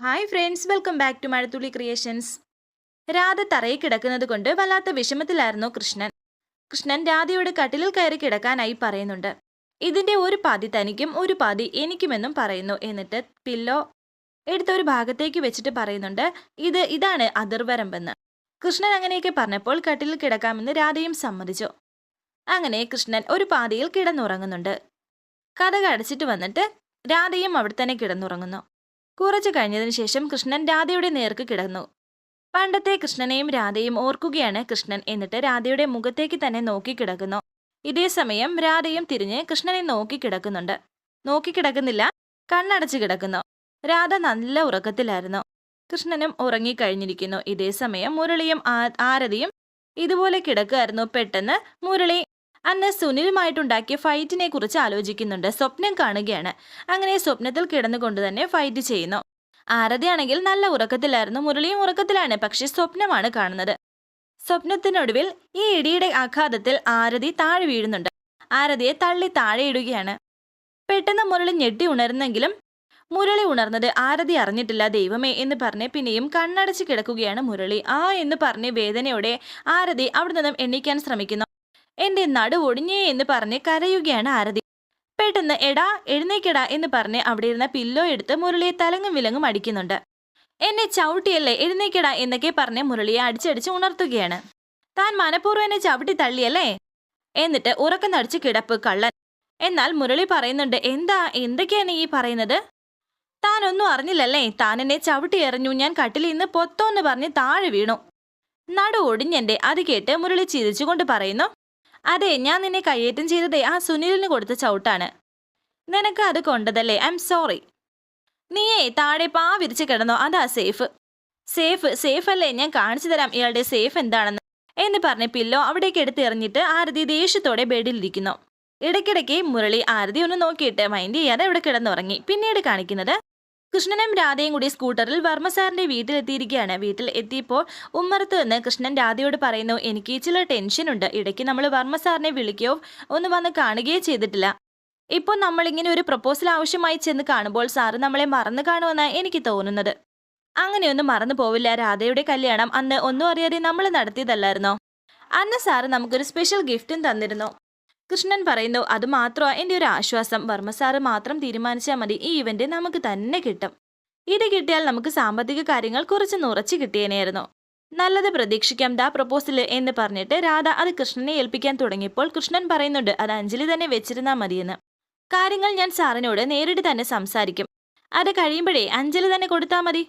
Hi friends, welcome back to Mazhathulli creations. Radha തറയിൽ കിടക്കുന്നത് കൊണ്ട് വല്ലാത്ത വിഷമത്തിലായിരുന്നു കൃഷ്ണൻ. കൃഷ്ണൻ രാധയോട് കട്ടിലിൽ കയറി കിടക്കാനായി പറയുന്നുണ്ട്. ഇതിന്റെ ഒരു പാതി തനിക്കും ഒരു പാതി എനിക്കുമെന്നും പറയുന്നു. എന്നിട്ട് പില്ലോ എടുത്ത ഒരു ഭാഗത്തേക്ക് വെച്ചിട്ട് പറയുന്നുണ്ട്, ഇതാണ് അതിർവരമ്പെന്ന്. കൃഷ്ണൻ അങ്ങനെയൊക്കെ പറഞ്ഞപ്പോൾ കട്ടിലിൽ കിടക്കാമെന്ന് രാധയും സമ്മതിച്ചു. അങ്ങനെ കൃഷ്ണൻ ഒരു പാതിയിൽ കിടന്നുറങ്ങുന്നുണ്ട്. കഥക് അടച്ചിട്ട് വന്നിട്ട് രാധയും അവിടെ തന്നെ കിടന്നുറങ്ങുന്നു. കുറച്ചു കഴിഞ്ഞതിന് ശേഷം കൃഷ്ണൻ രാധയുടെ നേർക്ക് കിടന്നു. പണ്ടത്തെ കൃഷ്ണനെയും രാധയും ഓർക്കുകയാണ് കൃഷ്ണൻ. എന്നിട്ട് രാധയുടെ മുഖത്തേക്ക് തന്നെ നോക്കിക്കിടക്കുന്നു. ഇതേ സമയം രാധയും തിരിഞ്ഞ് കൃഷ്ണനെ നോക്കിക്കിടക്കുന്നില്ല, കണ്ണടച്ചു കിടക്കുന്നു. രാധ നല്ല ഉറക്കത്തിലായിരുന്നു. കൃഷ്ണനും ഉറങ്ങിക്കഴിഞ്ഞിരിക്കുന്നു. ഇതേ സമയം മുരളിയും ആരതിയും ഇതുപോലെ കിടക്കുകയായിരുന്നു. പെട്ടെന്ന് മുരളി അന്ന് സുനിലുമായിട്ടുണ്ടാക്കിയ ഫൈറ്റിനെ കുറിച്ച് ആലോചിക്കുന്നുണ്ട്. സ്വപ്നം കാണുകയാണ്. അങ്ങനെ സ്വപ്നത്തിൽ കിടന്നുകൊണ്ട് തന്നെ ഫൈറ്റ് ചെയ്യുന്നു. ആരതിയാണെങ്കിൽ നല്ല ഉറക്കത്തിലായിരുന്നു. മുരളിയും ഉറക്കത്തിലാണ്, പക്ഷെ സ്വപ്നമാണ് കാണുന്നത്. സ്വപ്നത്തിനൊടുവിൽ ഈ ഇടിയുടെ ആഘാതത്തിൽ ആരതി താഴെ വീഴുന്നുണ്ട്. ആരതിയെ തള്ളി താഴെ ഇടുകയാണ്. പെട്ടെന്ന് മുരളി ഞെട്ടി ഉണർന്നെങ്കിലും മുരളി ഉണർന്നത് ആരതി അറിഞ്ഞിട്ടില്ല. ദൈവമേ എന്ന് പറഞ്ഞ് പിന്നെയും കണ്ണടച്ച് കിടക്കുകയാണ് മുരളി. എന്ന് പറഞ്ഞ് വേദനയോടെ ആരതി അവിടെ നിന്നും എണീക്കാൻ ശ്രമിക്കുന്നു. എന്റെ നടു ഒടിഞ്ഞേ എന്ന് പറഞ്ഞ് കരയുകയാണ് ആരതി. പെട്ടെന്ന് എടാ എഴുന്നേക്കടാ എന്ന് പറഞ്ഞ് അവിടെ ഇരുന്ന പില്ലോ എടുത്ത് മുരളിയെ തലങ്ങും വിലങ്ങും അടിക്കുന്നുണ്ട്. എന്നെ ചവിട്ടിയല്ലേ, എഴുന്നേക്കടാ എന്നൊക്കെ പറഞ്ഞ് മുരളിയെ അടിച്ചടിച്ച് ഉണർത്തുകയാണ്. താൻ മനഃപൂർവ്വം എന്നെ ചവിട്ടി തള്ളിയല്ലേ, എന്നിട്ട് ഉറക്കം നടിച്ച് കിടപ്പ് കള്ളൻ. എന്നാൽ മുരളി പറയുന്നുണ്ട്, എന്തൊക്കെയാണ് ഈ പറയുന്നത്? താൻ ഒന്നും അറിഞ്ഞില്ലല്ലേ, താൻ എന്നെ ചവിട്ടി എറിഞ്ഞു, ഞാൻ കട്ടിലിൽ നിന്ന് പൊത്തോന്ന് പറഞ്ഞ് താഴെ വീണു. നടു ഒടിഞ്ഞെന്റെ. അത് കേട്ട് മുരളി ചിരിച്ചുകൊണ്ട് പറയുന്നു, അതെ, ഞാൻ നിന്നെ കയ്യേറ്റം ചെയ്തതേ ആ സുനിലിന് കൊടുത്ത ചവിട്ടാണ്. നിനക്ക് അത് കൊണ്ടതല്ലേ, ഐ എം സോറി. നീയേ താഴെ പാ വിരിച്ച് കിടന്നോ, അതാ സേഫ് അല്ലേ, ഞാൻ കാണിച്ചു തരാം ഇയാളുടെ സേഫ് എന്താണെന്ന് എന്ന് പറഞ്ഞ് പില്ലോ അവിടേക്ക് എടുത്ത് എറിഞ്ഞിട്ട് ആരതി ദേഷ്യത്തോടെ ബെഡിലിരിക്കുന്നു. ഇടയ്ക്കിടയ്ക്ക് മുരളി ആരതി ഒന്ന് നോക്കിയിട്ട് മൈൻഡ് ചെയ്യാതെ അവിടെ കിടന്നുറങ്ങി. പിന്നീട് കാണിക്കുന്നത് കൃഷ്ണനും രാധയും കൂടി സ്കൂട്ടറിൽ വർമ്മസാറിന്റെ വീട്ടിലെത്തിയിരിക്കുകയാണ്. വീട്ടിൽ എത്തിയപ്പോൾ ഉമ്മറത്ത് നിന്ന് കൃഷ്ണൻ രാധയോട് പറയുന്നു, എനിക്ക് ചില ടെൻഷനുണ്ട്. ഇടയ്ക്ക് നമ്മൾ വർമ്മസാറിനെ വിളിക്കുകയോ ഒന്ന് വന്ന് കാണുകയോ ചെയ്തിട്ടില്ല. ഇപ്പോൾ നമ്മളിങ്ങനെ ഒരു പ്രപ്പോസൽ ആവശ്യമായി ചെന്ന് കാണുമ്പോൾ സാറ് നമ്മളെ മറന്നു കാണുമെന്നാണ് എനിക്ക് തോന്നുന്നത്. അങ്ങനെയൊന്നും മറന്നു പോവില്ല. രാധയുടെ കല്യാണം അന്ന് ഒന്നും അറിയാതെ നമ്മൾ നടത്തിയതല്ലായിരുന്നോ? അന്ന് സാറ് നമുക്കൊരു സ്പെഷ്യൽ ഗിഫ്റ്റും തന്നിരുന്നു. കൃഷ്ണൻ പറയുന്നു, അത് മാത്രമാ എൻ്റെ ഒരു ആശ്വാസം. വർമ്മസാറ് മാത്രം തീരുമാനിച്ചാൽ മതി, ഈ ഇവന്റ് നമുക്ക് തന്നെ കിട്ടും. ഇത് കിട്ടിയാൽ നമുക്ക് സാമ്പത്തിക കാര്യങ്ങൾ കുറച്ച് നുറച്ചു കിട്ടിയേനെയായിരുന്നു. നല്ലത് പ്രതീക്ഷിക്കാം, ദാ പ്രപ്പോസല് എന്ന് പറഞ്ഞിട്ട് രാധ അത് കൃഷ്ണനെ ഏൽപ്പിക്കാൻ തുടങ്ങിയപ്പോൾ കൃഷ്ണൻ പറയുന്നുണ്ട്, അത് അഞ്ജലി തന്നെ വെച്ചിരുന്നാൽ മതിയെന്ന്. കാര്യങ്ങൾ ഞാൻ സാറിനോട് നേരിട്ട് തന്നെ സംസാരിക്കും. അത് കഴിയുമ്പോഴേ അഞ്ജലി തന്നെ കൊടുത്താൽ മതി.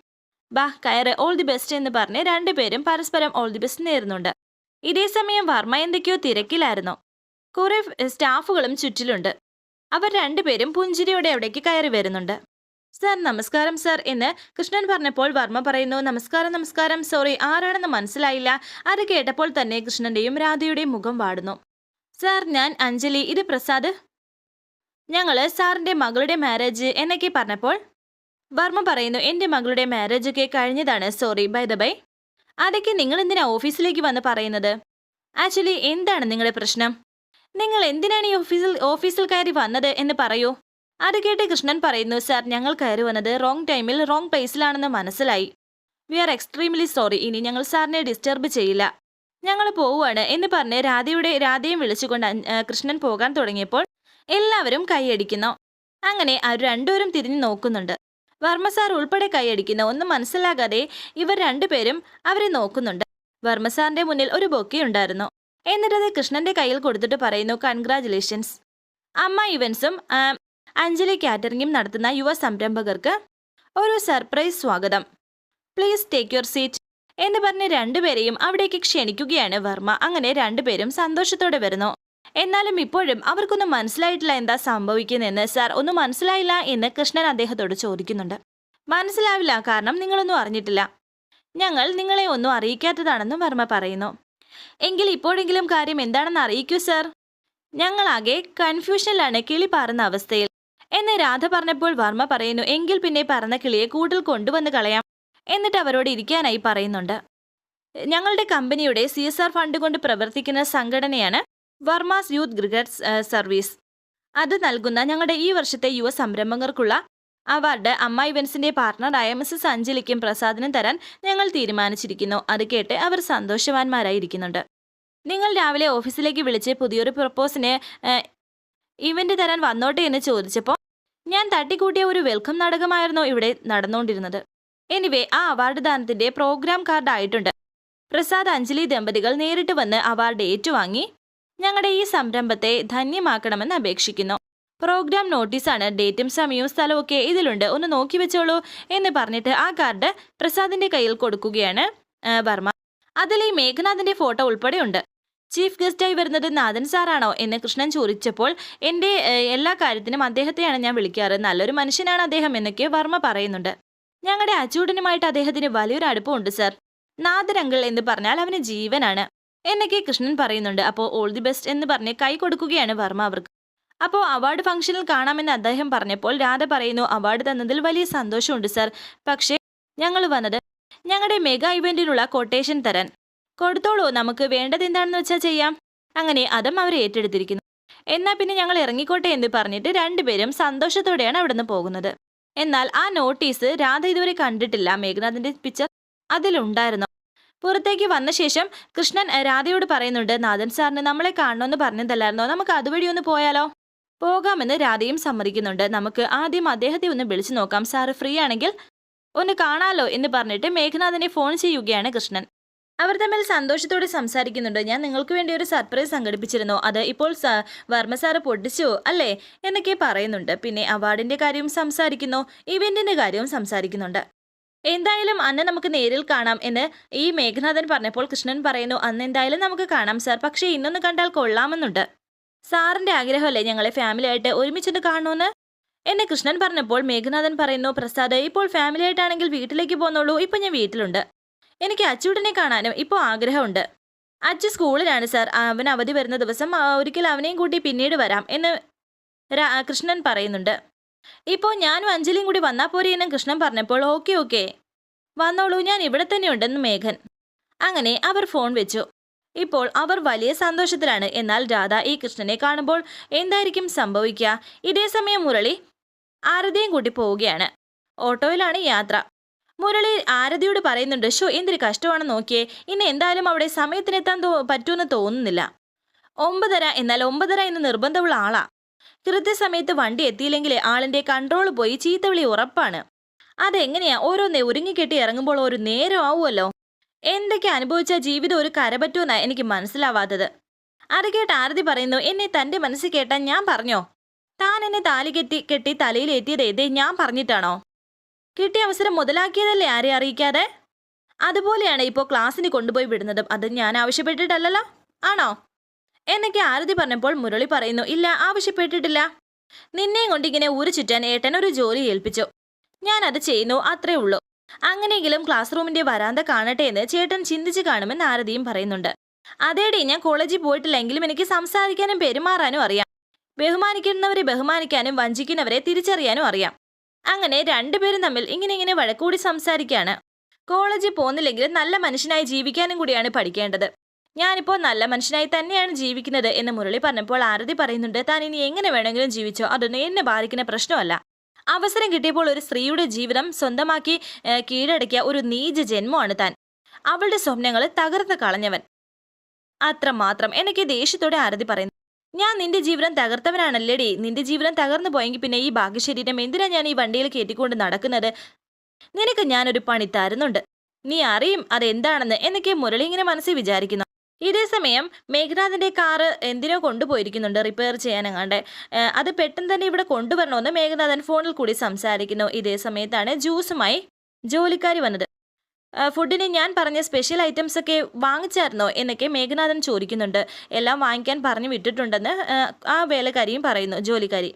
ബാ കയറ്, ഓൾ ദി ബെസ്റ്റ് എന്ന് പറഞ്ഞ് രണ്ടുപേരും പരസ്പരം ഓൾ ദി ബെസ്റ്റ് നേരുന്നുണ്ട്. ഇതേ സമയം വർമ്മ എന്തൊക്കെയോ തിരക്കിലായിരുന്നു. കുറെ സ്റ്റാഫുകളും ചുറ്റിലുണ്ട്. അവർ രണ്ടുപേരും പുഞ്ചിരിയോടെ അവിടേക്ക് കയറി വരുന്നുണ്ട്. സാർ നമസ്കാരം സാർ എന്ന് കൃഷ്ണൻ പറഞ്ഞപ്പോൾ വർമ്മ പറയുന്നു, നമസ്കാരം, സോറി ആരാണെന്ന് മനസ്സിലായില്ല. അത് കേട്ടപ്പോൾ തന്നെ കൃഷ്ണന്റെയും രാധയുടെയും മുഖം വാടുന്നു. സാർ, ഞാൻ അഞ്ജലി, ഇത് പ്രസാദ്. ഞങ്ങള് സാറിന്റെ മകളുടെ മാരേജ് എന്നൊക്കെ പറഞ്ഞപ്പോൾ വർമ്മ പറയുന്നു, എന്റെ മകളുടെ മാരേജ് ഒക്കെ കഴിഞ്ഞതാണ്, സോറി ബൈ ദ ബൈ. അതൊക്കെ നിങ്ങൾ എന്തിനാ ഓഫീസിലേക്ക് വന്ന് പറയുന്നത്? ആക്ച്വലി എന്താണ് നിങ്ങളുടെ പ്രശ്നം? നിങ്ങൾ എന്തിനാണ് ഈ ഓഫീസിൽ കയറി വന്നത് എന്ന് പറയൂ. അത് കേട്ട് കൃഷ്ണൻ പറയുന്നു, സാർ ഞങ്ങൾ കയറി വന്നത് റോങ് ടൈമിൽ റോങ് പ്ലേസിലാണെന്ന് മനസ്സിലായി. We are extremely sorry. ഇനി ഞങ്ങൾ സാറിനെ ഡിസ്റ്റർബ് ചെയ്യില്ല. ഞങ്ങൾ പോവുകയാണ് എന്ന് പറഞ്ഞ് രാധയും വിളിച്ചുകൊണ്ട് കൃഷ്ണൻ പോകാൻ തുടങ്ങിയപ്പോൾ എല്ലാവരും കൈയടിക്കുന്നു. അങ്ങനെ അവർ രണ്ടുപേരും തിരിഞ്ഞു നോക്കുന്നുണ്ട്. വർമ്മ സാർ ഉൾപ്പെടെ കൈയടിക്കുന്നു. ഒന്നും മനസ്സിലാകാതെ ഇവർ രണ്ടുപേരും അവരെ നോക്കുന്നുണ്ട്. വർമ്മ സാറിന്റെ മുന്നിൽ ഒരു ബൊക്കെ ഉണ്ടായിരുന്നു. എന്നിട്ടത് കൃഷ്ണന്റെ കയ്യിൽ കൊടുത്തിട്ട് പറയുന്നു, കൺഗ്രാജുലേഷൻസ്. അമ്മ ഇവന്റ്സും അഞ്ജലി കാറ്ററിംഗും നടത്തുന്ന യുവ സംരംഭകർക്ക് ഒരു സർപ്രൈസ് സ്വാഗതം. പ്ലീസ് ടേക്ക് യുവർ സീറ്റ് എന്ന് പറഞ്ഞ് രണ്ടുപേരെയും അവിടേക്ക് ക്ഷണിക്കുകയാണ് വർമ്മ. അങ്ങനെ രണ്ടുപേരും സന്തോഷത്തോടെ വരുന്നു. എന്നാലും ഇപ്പോഴും അവർക്കൊന്നും മനസ്സിലായിട്ടില്ല എന്താ സംഭവിക്കുന്നതെന്ന്. സാർ, ഒന്നും മനസ്സിലായില്ല എന്ന് കൃഷ്ണൻ അദ്ദേഹത്തോട് ചോദിക്കുന്നുണ്ട്. മനസ്സിലാവില്ല, കാരണം നിങ്ങളൊന്നും അറിഞ്ഞിട്ടില്ല. ഞങ്ങൾ നിങ്ങളെ ഒന്നും അറിയിക്കാത്തതാണെന്ന് വർമ്മ പറയുന്നു. എങ്കിൽ ഇപ്പോഴെങ്കിലും കാര്യം എന്താണെന്ന് അറിയിക്കൂ സാർ. ഞങ്ങളാകെ കൺഫ്യൂഷനിലാണ്, കിളി പാറുന്ന അവസ്ഥയിൽ എന്ന് രാധ പറഞ്ഞപ്പോൾ വർമ്മ പറയുന്നു, എങ്കിൽ പിന്നെ പറന്ന കിളിയെ കൂട്ടിൽ കൊണ്ടുവന്ന് കളയാം. എന്നിട്ട് അവരോട് ഇരിക്കാനായി പറയുന്നുണ്ട്. ഞങ്ങളുടെ കമ്പനിയുടെ CSR ഫണ്ട് കൊണ്ട് പ്രവർത്തിക്കുന്ന സംഘടനയാണ് വർമാസ് യൂത്ത് ക്രിക്കറ്റ് സർവീസ്. അത് നൽകുന്ന ഞങ്ങളുടെ ഈ വർഷത്തെ യുവ സംരംഭകർക്കുള്ള അവാർഡ് അമ്മ ഇവന്റ്സിന്റെ പാർട്ണറായ മിസ്സസ് അഞ്ജലിക്കും പ്രസാദിനും തരാൻ ഞങ്ങൾ തീരുമാനിച്ചിരിക്കുന്നു. അത് കേട്ട് അവർ സന്തോഷവാന്മാരായിരിക്കുന്നുണ്ട്. നിങ്ങൾ രാവിലെ ഓഫീസിലേക്ക് വിളിച്ച് പുതിയൊരു പ്രപ്പോസിന് ഇവന്റ് തരാൻ വന്നോട്ടെ എന്ന് ചോദിച്ചപ്പോൾ ഞാൻ തട്ടിക്കൂട്ടിയ ഒരു വെൽക്കം നാടകമായിരുന്നു ഇവിടെ നടന്നുകൊണ്ടിരുന്നത്. എനിവേ, ആ അവാർഡ് ദാനത്തിന്റെ പ്രോഗ്രാം കാർഡ് ആയിട്ടുണ്ട്. പ്രസാദ് അഞ്ജലി ദമ്പതികൾ നേരിട്ട് വന്ന് അവാർഡ് ഏറ്റുവാങ്ങി ഞങ്ങളുടെ ഈ സംരംഭത്തെ ധന്യമാക്കണമെന്ന് അപേക്ഷിക്കുന്നു. പ്രോഗ്രാം നോട്ടീസാണ്. ഡേറ്റും സമയവും സ്ഥലവും ഒക്കെ ഇതിലുണ്ട്, ഒന്ന് നോക്കി വെച്ചോളൂ എന്ന് പറഞ്ഞിട്ട് ആ കാർഡ് പ്രസാദിന്റെ കയ്യിൽ കൊടുക്കുകയാണ് വർമ്മ. അതിൽ ഈ മേഘനാഥിന്റെ ഫോട്ടോ ഉൾപ്പെടെ ഉണ്ട്. ചീഫ് ഗസ്റ്റായി വരുന്നത് നാഥൻ സാറാണോ എന്ന് കൃഷ്ണൻ ചോദിച്ചപ്പോൾ എൻ്റെ എല്ലാ കാര്യത്തിനും അദ്ദേഹത്തെയാണ് ഞാൻ വിളിക്കാറ്, നല്ലൊരു മനുഷ്യനാണ് അദ്ദേഹം എന്നൊക്കെ വർമ്മ പറയുന്നുണ്ട്. ഞങ്ങളുടെ അച്ചൂടനുമായിട്ട് അദ്ദേഹത്തിന് വലിയൊരു അടുപ്പമുണ്ട് സർ. നാഥൻ അങ്കിൾ എന്ന് പറഞ്ഞാൽ അവന് ജീവനാണ് എന്നൊക്കെ കൃഷ്ണൻ പറയുന്നുണ്ട്. അപ്പോൾ ഓൾ ദി ബെസ്റ്റ് എന്ന് പറഞ്ഞ് കൈ കൊടുക്കുകയാണ് വർമ്മ അവർക്ക്. അപ്പോൾ അവാർഡ് ഫംഗ്ഷനിൽ കാണാമെന്ന് അദ്ദേഹം പറഞ്ഞപ്പോൾ രാധ പറയുന്നു, അവാർഡ് തന്നതിൽ വലിയ സന്തോഷമുണ്ട് സർ. പക്ഷേ ഞങ്ങൾ വന്നത് ഞങ്ങളുടെ മെഗാ ഇവന്റിനുള്ള കൊട്ടേഷൻ തരാൻ. കൊടുത്തോളൂ, നമുക്ക് വേണ്ടത് എന്താണെന്ന് വെച്ചാൽ ചെയ്യാം. അങ്ങനെ അതും അവർ ഏറ്റെടുത്തിരിക്കുന്നു. എന്നാൽ പിന്നെ ഞങ്ങൾ ഇറങ്ങിക്കോട്ടെ എന്ന് പറഞ്ഞിട്ട് രണ്ടുപേരും സന്തോഷത്തോടെയാണ് അവിടെ നിന്ന് പോകുന്നത്. എന്നാൽ ആ നോട്ടീസ് രാധ ഇതുവരെ കണ്ടിട്ടില്ല. മേഘനാഥിന്റെ പിക്ചർ അതിലുണ്ടായിരുന്നു. പുറത്തേക്ക് വന്ന ശേഷം കൃഷ്ണൻ രാധയോട് പറയുന്നുണ്ട്, നാഥൻ സാറിന് നമ്മളെ കാണണമെന്ന് പറഞ്ഞതല്ലായിരുന്നോ, നമുക്ക് അതുവഴി ഒന്ന് പോയാലോ? പോകാമെന്ന് രാധയും സമ്മതിക്കുന്നുണ്ട്. നമുക്ക് ആദ്യം അദ്ദേഹത്തെ ഒന്ന് വിളിച്ചു നോക്കാം, സാറ് ഫ്രീ ആണെങ്കിൽ ഒന്ന് കാണാലോ എന്ന് പറഞ്ഞിട്ട് മേഘനാഥനെ ഫോൺ ചെയ്യുകയാണ് കൃഷ്ണൻ. അവർ തമ്മിൽ സന്തോഷത്തോടെ സംസാരിക്കുന്നുണ്ട്. ഞാൻ നിങ്ങൾക്ക് വേണ്ടി ഒരു സർപ്രൈസ് സംഘടിപ്പിച്ചിരുന്നു, അത് ഇപ്പോൾ വർമ്മ സാറ് പൊട്ടിച്ചു അല്ലേ എന്നൊക്കെ പറയുന്നുണ്ട്. പിന്നെ അവാർഡിന്റെ കാര്യവും സംസാരിക്കുന്നു, ഇവന്റിന്റെ കാര്യവും സംസാരിക്കുന്നുണ്ട്. എന്തായാലും അന്ന് നമുക്ക് നേരിൽ കാണാം എന്ന് ഈ മേഘനാഥൻ പറഞ്ഞപ്പോൾ കൃഷ്ണൻ പറയുന്നു, അന്ന് എന്തായാലും നമുക്ക് കാണാം സാർ, പക്ഷേ ഇന്നൊന്ന് കണ്ടാൽ കൊള്ളാമെന്നുണ്ട്. സാറിന്റെ ആഗ്രഹമല്ലേ ഞങ്ങളെ ഫാമിലി ആയിട്ട് ഒരുമിച്ചൊന്ന് കാണുമെന്ന് എന്നെ കൃഷ്ണൻ പറഞ്ഞപ്പോൾ മേഘനാഥൻ പറയുന്നു, പ്രസാദ് ഇപ്പോൾ ഫാമിലി ആയിട്ടാണെങ്കിൽ വീട്ടിലേക്ക് പോന്നോളൂ, ഇപ്പൊ ഞാൻ വീട്ടിലുണ്ട്. എനിക്ക് അച്ചൂട്ടനെ കാണാനും ഇപ്പോൾ ആഗ്രഹമുണ്ട്. അച്ചു സ്കൂളിലാണ് സാർ, അവൻ അവധി വരുന്ന ദിവസം ഒരിക്കൽ അവനെയും കൂട്ടി പിന്നീട് വരാം എന്ന് കൃഷ്ണൻ പറയുന്നുണ്ട്. ഇപ്പോൾ ഞാനും അഞ്ജലിയും കൂടി വന്നാൽ പോരെ എന്നും കൃഷ്ണൻ പറഞ്ഞപ്പോൾ ഓക്കെ ഓക്കെ വന്നോളൂ, ഞാൻ ഇവിടെ തന്നെ ഉണ്ടെന്ന് മേഘൻ. അങ്ങനെ അവർ ഫോൺ വെച്ചു. ഇപ്പോൾ അവർ വലിയ സന്തോഷത്തിലാണ്. എന്നാൽ രാധ ഈ കൃഷ്ണനെ കാണുമ്പോൾ എന്തായിരിക്കും സംഭവിക്കുക? ഇതേ സമയം മുരളി ആരതിയും കൂട്ടി പോവുകയാണ്. ഓട്ടോയിലാണ് യാത്ര. മുരളി ആരതിയോട് പറയുന്നുണ്ട്, ഷോ എന്തൊരു കഷ്ടമാണ് നോക്കിയേ, ഇനി എന്തായാലും അവിടെ സമയത്തിനെത്താൻ പറ്റുമെന്ന് തോന്നുന്നില്ല. 9:30 എന്നാൽ 9:30 എന്ന് നിർബന്ധമുള്ള ആളാ. കൃത്യസമയത്ത് വണ്ടി എത്തിയില്ലെങ്കിൽ ആളിന്റെ കൺട്രോൾ പോയി ചീത്തവിളി ഉറപ്പാണ്. അതെങ്ങനെയാ ഓരോന്നേ ഒരുങ്ങിക്കെട്ടി ഇറങ്ങുമ്പോൾ ഒരു നേരം ആവുമല്ലോ. എന്തൊക്കെ അനുഭവിച്ച ജീവിതം ഒരു കരപറ്റുമെന്നാ എനിക്ക് മനസ്സിലാവാത്തത്. അത് കേട്ട് ആരതി പറയുന്നു, എന്നെ തന്റെ മനസ്സിൽ കേട്ടാൻ ഞാൻ പറഞ്ഞോ? താൻ എന്നെ താലി കെട്ടി തലയിലേറ്റിയത് ഏതേ ഞാൻ പറഞ്ഞിട്ടാണോ? കിട്ടിയ അവസരം മുതലാക്കിയതല്ലേ ആരെ അറിയിക്കാതെ? അതുപോലെയാണ് ഇപ്പോൾ ക്ലാസ്സിന് കൊണ്ടുപോയി വിടുന്നതും, അത് ഞാൻ ആവശ്യപ്പെട്ടിട്ടല്ലല്ലോ, ആണോ എന്നൊക്കെ ആരതി പറഞ്ഞപ്പോൾ മുരളി പറയുന്നു, ഇല്ല ആവശ്യപ്പെട്ടിട്ടില്ല. നിന്നെയും കൊണ്ടിങ്ങനെ ഊരു ചുറ്റാൻ ഏട്ടൻ ഒരു ജോലി ഏൽപ്പിച്ചു, ഞാൻ അത് ചെയ്യുന്നു, അത്രേ ഉള്ളൂ. അങ്ങനെയെങ്കിലും ക്ലാസ് റൂമിന്റെ വരാന്ത കാണട്ടെ എന്ന് ചേട്ടൻ ചിന്തിച്ച് കാണുമെന്ന് ആരതിയും പറയുന്നുണ്ട്. അതേടി, ഞാൻ കോളേജിൽ പോയിട്ടില്ലെങ്കിലും എനിക്ക് സംസാരിക്കാനും പെരുമാറാനും അറിയാം. ബഹുമാനിക്കുന്നവരെ ബഹുമാനിക്കാനും വഞ്ചിക്കുന്നവരെ തിരിച്ചറിയാനും അറിയാം. അങ്ങനെ രണ്ടുപേരും തമ്മിൽ ഇങ്ങനെ വഴക്കൂടി സംസാരിക്കുകയാണ്. കോളേജിൽ പോകുന്നില്ലെങ്കിലും നല്ല മനുഷ്യനായി ജീവിക്കാനും കൂടിയാണ് പഠിക്കേണ്ടത്. ഞാനിപ്പോൾ നല്ല മനുഷ്യനായി തന്നെയാണ് ജീവിക്കുന്നത് എന്ന് മുരളി പറഞ്ഞപ്പോൾ ആരതി പറയുന്നുണ്ട്, താൻ ഇനി എങ്ങനെ വേണമെങ്കിലും ജീവിച്ചോ, അതൊന്നും എന്നെ ബാധിക്കുന്ന പ്രശ്നമല്ല. അവസരം കിട്ടിയപ്പോൾ ഒരു സ്ത്രീയുടെ ജീവിതം സ്വന്തമാക്കി കീഴടക്കിയ ഒരു നീച ജന്മമാണ് താൻ. അവളുടെ സ്വപ്നങ്ങൾ തകർത്ത് കളഞ്ഞവൻ, അത്രമാത്രം. എനിക്ക് ദേഷ്യത്തോടെ ആരതി പറയുന്നു, ഞാൻ നിന്റെ ജീവിതം തകർത്തവനാണല്ലേടി. നിന്റെ ജീവിതം തകർന്നു പോയെങ്കിൽ പിന്നെ ഈ ഭാഗ്യശരീരം എന്തിനാ ഞാൻ ഈ വണ്ടിയിൽ കയറ്റിക്കൊണ്ട് നടക്കുന്നത്? നിനക്ക് ഞാനൊരു പണി തരുന്നുണ്ട്, നീ അറിയും അതെന്താണെന്ന് എന്നൊക്കെ മുരളി ഇങ്ങനെ മനസ്സിൽ വിചാരിക്കുന്നു. ഇതേ സമയം മേഘനാഥിന്റെ കാറ് എന്തിനോ കൊണ്ടുപോയിരിക്കുന്നുണ്ട്, റിപ്പയർ ചെയ്യാനെങ്ങാണ്ട്. അത് പെട്ടെന്ന് തന്നെ ഇവിടെ കൊണ്ടുവരണമെന്ന് മേഘനാഥൻ ഫോണിൽ കൂടി സംസാരിക്കുന്നു. ഇതേ സമയത്താണ് ജ്യൂസുമായി ജോലിക്കാരി വന്നത്. ഫുഡിന് ഞാൻ പറഞ്ഞ സ്പെഷ്യൽ ഐറ്റംസ് ഒക്കെ വാങ്ങിച്ചായിരുന്നോ എന്നൊക്കെ മേഘനാഥൻ ചോദിക്കുന്നുണ്ട്. എല്ലാം വാങ്ങിക്കാൻ പറഞ്ഞു വിട്ടിട്ടുണ്ടെന്ന് ആ വേലക്കാരിയും പറയുന്നു, ജോലിക്കാരി.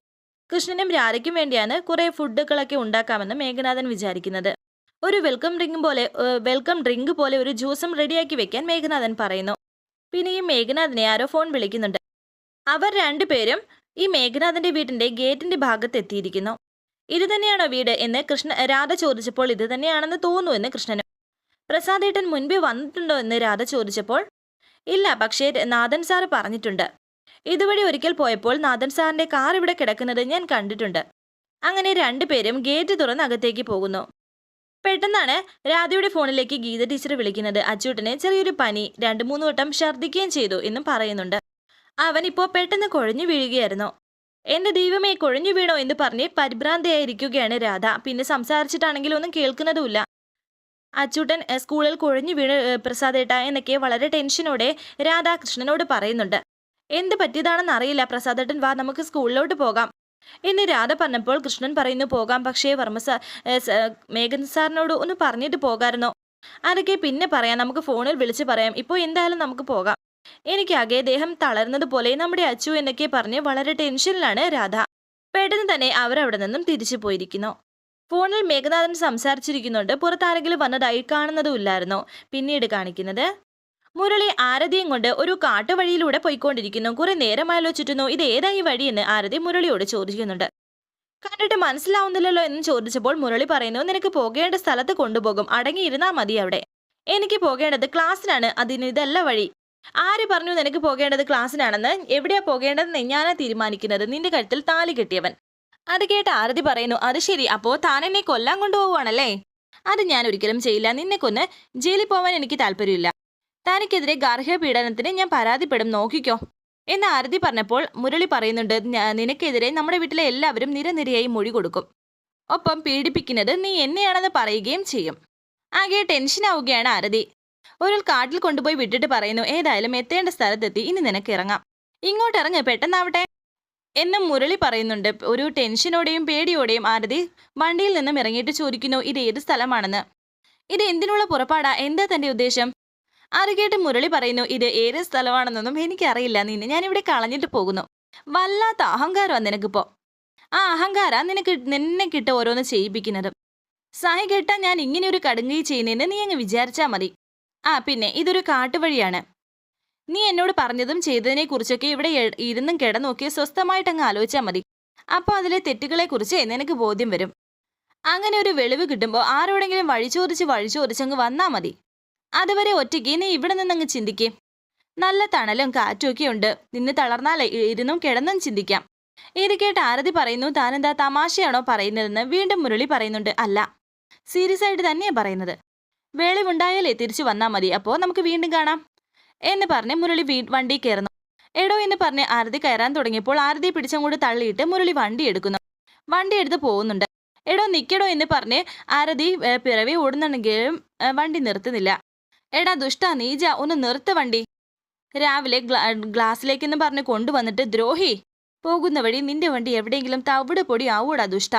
കൃഷ്ണനും രാധയ്ക്കും വേണ്ടിയാണ് കുറെ ഫുഡുകളൊക്കെ ഉണ്ടാക്കാമെന്ന് മേഘനാഥൻ വിചാരിക്കുന്നത്. ഒരു വെൽക്കം ഡ്രിങ്ക് പോലെ ഒരു ജ്യൂസും റെഡിയാക്കി വെക്കാൻ മേഘനാഥൻ പറയുന്നു. പിന്നെ ഈ മേഘനാഥിനെ ആരോ ഫോൺ വിളിക്കുന്നുണ്ട്. അവർ രണ്ടുപേരും ഈ മേഘനാഥന്റെ വീടിന്റെ ഗേറ്റിന്റെ ഭാഗത്ത് എത്തിയിരിക്കുന്നു. ഇത് തന്നെയാണോ വീട് എന്ന് രാധ ചോദിച്ചപ്പോൾ ഇത് തന്നെയാണെന്ന് തോന്നുന്നു എന്ന് കൃഷ്ണനും. പ്രസാദേട്ടൻ മുൻപേ വന്നിട്ടുണ്ടോ എന്ന് രാധ ചോദിച്ചപ്പോൾ ഇല്ല, പക്ഷേ നാഥൻ സാറ് പറഞ്ഞിട്ടുണ്ട്. ഇതുവഴി ഒരിക്കൽ പോയപ്പോൾ നാഥൻ സാറിന്റെ കാർ ഇവിടെ കിടക്കുന്നത് ഞാൻ കണ്ടിട്ടുണ്ട്. അങ്ങനെ രണ്ടുപേരും ഗേറ്റ് തുറന്ന് അകത്തേക്ക് പോകുന്നു. പെട്ടെന്നാണ് രാധയുടെ ഫോണിലേക്ക് ഗീത ടീച്ചർ വിളിക്കുന്നത്. അച്ചൂട്ടന് ചെറിയൊരു പനി, 2-3 വട്ടം ഛർദ്ദിക്കുകയും ചെയ്തു എന്നും പറയുന്നുണ്ട്. അവൻ ഇപ്പോൾ പെട്ടെന്ന് കുഴഞ്ഞു വീഴുകയായിരുന്നു. എന്റെ ദൈവമേ, കുഴഞ്ഞു വീണോ എന്ന് പറഞ്ഞ് പരിഭ്രാന്തിയായിരിക്കുകയാണ് രാധ. പിന്നെ സംസാരിച്ചിട്ടാണെങ്കിൽ ഒന്നും കേൾക്കുന്നതുമില്ല. അച്ചൂട്ടൻ സ്കൂളിൽ കുഴഞ്ഞു വീണ് പ്രസാദേട്ട എന്നൊക്കെ വളരെ ടെൻഷനോടെ രാധ കൃഷ്ണനോട് പറയുന്നുണ്ട്. എന്ത് പറ്റിയതാണെന്ന് അറിയില്ല പ്രസാദേട്ടൻ, വാ നമുക്ക് സ്കൂളിലോട്ട് പോകാം എന്ന് രാധ പറഞ്ഞപ്പോൾ കൃഷ്ണൻ പറയുന്നു, പോകാം, പക്ഷേ വർമ്മ സാർ മേഘൻ സാറിനോട് ഒന്ന് പറഞ്ഞിട്ട് പോകാമായിരുന്നോ? അതൊക്കെ പിന്നെ പറയാം, നമുക്ക് ഫോണിൽ വിളിച്ച് പറയാം, ഇപ്പോൾ എന്തായാലും നമുക്ക് പോകാം. എനിക്കാകെ ദേഹം തളർന്നത് പോലെ നമ്മുടെ അച്ചു എന്നൊക്കെ പറഞ്ഞ് വളരെ ടെൻഷനിലാണ് രാധ. പെട്ടെന്ന് തന്നെ അവരവിടെ നിന്നും തിരിച്ചു പോയിരിക്കുന്നു. ഫോണിൽ മേഘനാഥൻ സംസാരിച്ചിരിക്കുന്നുണ്ട്. പുറത്താരെങ്കിലും വന്നതായി കാണുന്നതുമില്ലായിരുന്നു. പിന്നീട് കാണിക്കുന്നത് മുരളി ആരതിയും കൊണ്ട് ഒരു കാട്ടുവഴിയിലൂടെ പോയിക്കൊണ്ടിരിക്കുന്നു. കുറെ നേരമായാലോ ചുറ്റുന്നു. ഇത് ഏതായി വഴിയെന്ന് ആരതി മുരളിയോട് ചോദിക്കുന്നുണ്ട്. കണ്ടിട്ട് മനസ്സിലാവുന്നില്ലല്ലോ എന്ന് ചോദിച്ചപ്പോൾ മുരളി പറയുന്നു, നിനക്ക് പോകേണ്ട സ്ഥലത്ത് കൊണ്ടുപോകും, അടങ്ങിയിരുന്നാ മതി അവിടെ. എനിക്ക് പോകേണ്ടത് ക്ലാസ്സിനാണ്, അതിന് ഇതല്ല വഴി. ആര് പറഞ്ഞു നിനക്ക് പോകേണ്ടത് ക്ലാസ്സിനാണെന്ന്? എവിടെയാ പോകേണ്ടതെന്ന് ഞാനാ തീരുമാനിക്കുന്നത്, നിന്റെ കഴുത്തിൽ താലി കെട്ടിയവൻ. അത് കേട്ട് ആരതി പറയുന്നു, അത് ശരി, അപ്പോ താൻ എന്നെ കൊല്ലാൻ കൊണ്ടുപോകുവാണല്ലേ? അത് ഞാൻ ഒരിക്കലും ചെയ്യില്ല. നിന്നെ കൊന്ന് ജയിലിൽ പോവാൻ എനിക്ക് താല്പര്യമില്ല. തനിക്കെതിരെ ഗാർഹിക പീഡനത്തിന് ഞാൻ പരാതിപ്പെടും, നോക്കിക്കോ എന്ന് ആരതി പറഞ്ഞപ്പോൾ മുരളി പറയുന്നുണ്ട്, നിനക്കെതിരെ നമ്മുടെ വീട്ടിലെ എല്ലാവരും നിരനിരയായി മൊഴി കൊടുക്കും. ഒപ്പം പീഡിപ്പിക്കുന്നത് നീ എന്നെയാണെന്ന് പറയുകയും ചെയ്യും. ആകെ ടെൻഷനാവുകയാണ് ആരതി. ഒരു കാട്ടിൽ കൊണ്ടുപോയി വിട്ടിട്ട് പറയുന്നു, ഏതായാലും എത്തേണ്ട സ്ഥലത്തെത്തി, ഇനി നിനക്ക് ഇറങ്ങാം, ഇങ്ങോട്ട് ഇറങ്ങ് പെട്ടെന്നാവട്ടെ എന്നും മുരളി പറയുന്നുണ്ട്. ഒരു ടെൻഷനോടെയും പേടിയോടെയും ആരതി വണ്ടിയിൽ നിന്നും ഇറങ്ങിയിട്ട് ചോദിക്കുന്നു, ഇത് ഏത് സ്ഥലമാണെന്ന്. ഇത് എന്തിനുള്ള പുറപ്പാടാ, എന്താ തന്റെ ഉദ്ദേശം? അത് കേട്ട് മുരളി പറയുന്നു, ഇത് ഏത് സ്ഥലമാണെന്നൊന്നും എനിക്കറിയില്ല, നിന്നെ ഞാനിവിടെ കളഞ്ഞിട്ട് പോകുന്നു. വല്ലാത്ത അഹങ്കാരമാണ് നിനക്കിപ്പോ. ആ അഹങ്കാര നിന്നെ കിട്ട ഓരോന്ന് ചെയ്യിപ്പിക്കുന്നത്. സായി കേട്ടാ ഞാൻ ഇങ്ങനെ ഒരു കടുങ്കൈ ചെയ്യുന്നതെന്ന് നീ അങ്ങ് വിചാരിച്ചാ മതി. പിന്നെ ഇതൊരു കാട്ടുവഴിയാണ്. നീ എന്നോട് പറഞ്ഞതും ചെയ്തതിനെ കുറിച്ചൊക്കെ ഇവിടെ ഇരുന്നും കിടന്നോക്കി സ്വസ്ഥമായിട്ടങ്ങ് ആലോചിച്ചാൽ മതി. അപ്പോൾ അതിലെ തെറ്റുകളെ കുറിച്ച് നിനക്ക് ബോധ്യം വരും. അങ്ങനെ ഒരു വെളിവ് കിട്ടുമ്പോൾ ആരോടെങ്കിലും വഴി ചോദിച്ചങ്ങ് വന്നാ മതി. അതുവരെ ഒറ്റയ്ക്ക് നീ ഇവിടെ നിന്നങ്ങ് ചിന്തിക്കേ. നല്ല തണലും കാറ്റും ഒക്കെ ഉണ്ട്, നിന്ന് തളർന്നാലേ ഇരുന്നും കിടന്നും ചിന്തിക്കാം. ഇത് കേട്ട് ആരതി പറയുന്നു, താനെന്താ തമാശയാണോ പറയുന്നതെന്ന്. വീണ്ടും മുരളി പറയുന്നുണ്ട്, അല്ല, സീരിയസ് ആയിട്ട് തന്നെയാ പറയുന്നത്. വെളിവുണ്ടായാലേ തിരിച്ചു വന്നാ മതി, അപ്പോൾ നമുക്ക് വീണ്ടും കാണാം എന്ന് പറഞ്ഞ് മുരളി വണ്ടി കയറുന്നു. എടോ എന്ന് പറഞ്ഞ് ആരതി കയറാൻ തുടങ്ങിയപ്പോൾ ആരതിയെ പിടിച്ചങ്ങോട്ട് തള്ളിയിട്ട് മുരളി വണ്ടി എടുത്ത് പോകുന്നുണ്ട്. എടോ നിക്കടോ എന്ന് പറഞ്ഞ് ആരതി പിറവി ഓടുന്നുണ്ടെങ്കിലും വണ്ടി നിർത്തുന്നില്ല. എടാ ദുഷ്ട നീജ, ഒന്ന് നിർത്ത് വണ്ടി. രാവിലെ ഗ്ലാസ്സിലേക്കെന്ന് പറഞ്ഞ് കൊണ്ടുവന്നിട്ട് ദ്രോഹി, പോകുന്ന വഴി നിന്റെ വണ്ടി എവിടെയെങ്കിലും തവിട് പൊടി ആവൂടാ ദുഷ്ട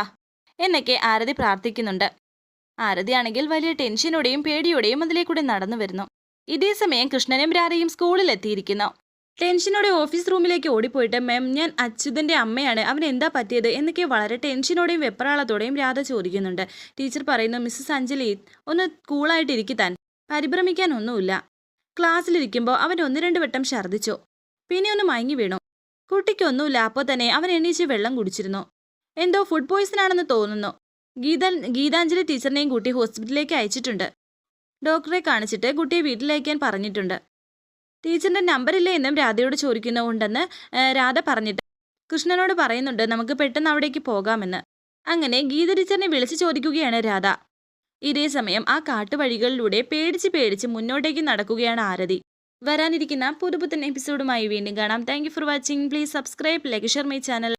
എന്നൊക്കെ ആരതി പ്രാർത്ഥിക്കുന്നുണ്ട്. ആരതി ആണെങ്കിൽ വലിയ ടെൻഷനോടെയും പേടിയോടെയും അതിലേക്കൂടെ നടന്നു വരുന്നു. ഇതേ സമയം കൃഷ്ണനും രാധയും സ്കൂളിൽ എത്തിയിരിക്കുന്നു. ടെൻഷനോടെ ഓഫീസ് റൂമിലേക്ക് ഓടിപ്പോയിട്ട്, മാം, ഞാൻ അച്യുതന്റെ അമ്മയാണ്, അവൻ എന്താ പറ്റിയത് എന്നൊക്കെ വളരെ ടെൻഷനോടെയും വെപ്രാളത്തോടെയും രാധ ചോദിക്കുന്നുണ്ട്. ടീച്ചർ പറയുന്നു, മിസ്സസ് അഞ്ജലി, ഒന്ന് കൂളായിട്ടിരിക്കാൻ, പരിഭ്രമിക്കാനൊന്നുമില്ല. ക്ലാസ്സിലിരിക്കുമ്പോൾ അവൻ 1-2 വട്ടം ഛർദ്ദിച്ചു, പിന്നെ ഒന്ന് മയങ്ങി വീണു. കുട്ടിക്കൊന്നുമില്ല, അപ്പോൾ തന്നെ അവൻ എണീച്ച് വെള്ളം കുടിച്ചിരുന്നു. എന്തോ ഫുഡ് പോയ്സൺ ആണെന്ന് തോന്നുന്നു. ഗീതാഞ്ജലി ടീച്ചറിനെയും കൂട്ടി ഹോസ്പിറ്റലിലേക്ക് അയച്ചിട്ടുണ്ട്. ഡോക്ടറെ കാണിച്ചിട്ട് കുട്ടിയെ വീട്ടിലയക്കാൻ പറഞ്ഞിട്ടുണ്ട്. ടീച്ചറിന്റെ നമ്പറില്ലേ എന്നും രാധയോട് ചോദിക്കുന്നു. ഉണ്ടെന്ന് രാധ പറഞ്ഞിട്ട് കൃഷ്ണനോട് പറയുന്നുണ്ട്, നമുക്ക് പെട്ടെന്ന് അവിടേക്ക് പോകാമെന്ന്. അങ്ങനെ ഗീത ടീച്ചറിനെ വിളിച്ചു ചോദിക്കുകയാണ് രാധ. ഇതേ സമയം ആ കാട്ടുവഴികളിലൂടെ പേടിച്ച് മുന്നോട്ടേക്ക് നടക്കുകയാണ് ആരതി. വരാനിരിക്കുന്ന പുതുപുത്തൻ എപ്പിസോഡുമായി വീണ്ടും കാണാം. Thank you for watching. Please subscribe, like, share my channel.